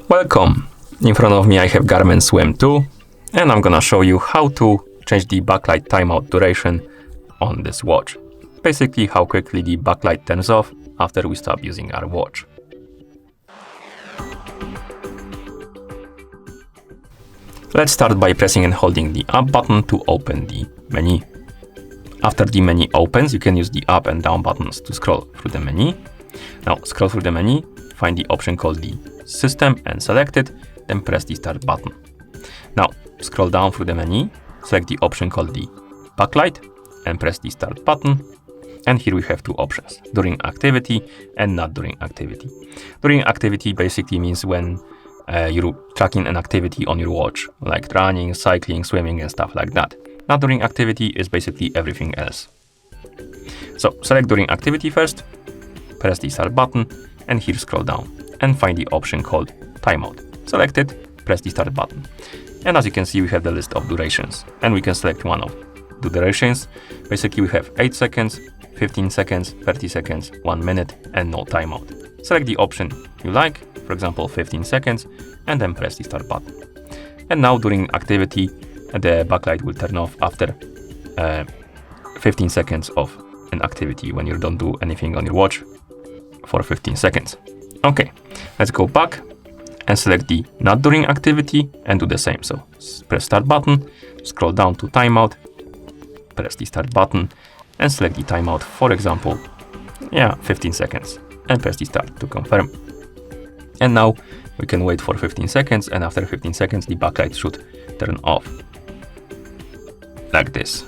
Welcome! In front of me I have Garmin Swim 2 and I'm gonna show you how to change the backlight timeout duration on this watch. Basically how quickly the backlight turns off after we stop using our watch. Let's start by pressing and holding the up button to open the menu. After the menu opens, you can use the up and down buttons to scroll through the menu. Now scroll through the menu, find the option called the System and select it, then press the Start button. Now scroll down through the menu, select the option called the Backlight and press the Start button. And here we have two options, during activity and not during activity. During activity basically means when you're tracking an activity on your watch, like running, cycling, swimming and stuff like that. Not during activity is basically everything else. So select during activity first, press the Start button and here scroll down and find the option called Timeout. Select it, press the Start button. And as you can see, we have the list of durations and we can select one of the durations. Basically we have 8 seconds, 15 seconds, 30 seconds, 1 minute and no timeout. Select the option you like, for example 15 seconds, and then press the Start button. And now during activity, the backlight will turn off after 15 seconds of an activity when you don't do anything on your watch for 15 seconds. Okay, let's go back and select the not during activity and do the same. So press Start button, scroll down to Timeout, press the Start button and select the timeout, for example, 15 seconds and press the Start to confirm. And now we can wait for 15 seconds and after 15 seconds the backlight should turn off. Like this.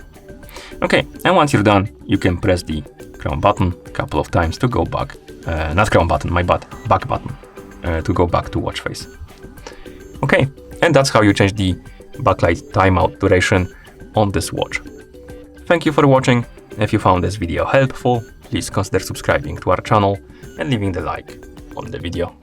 Okay, and once you're done, you can press the crown button a couple of times to go back. Not crown button, my bad, back button, to go back to watch face. Okay, and that's how you change the backlight timeout duration on this watch. Thank you for watching. If you found this video helpful, please consider subscribing to our channel and leaving the like on the video.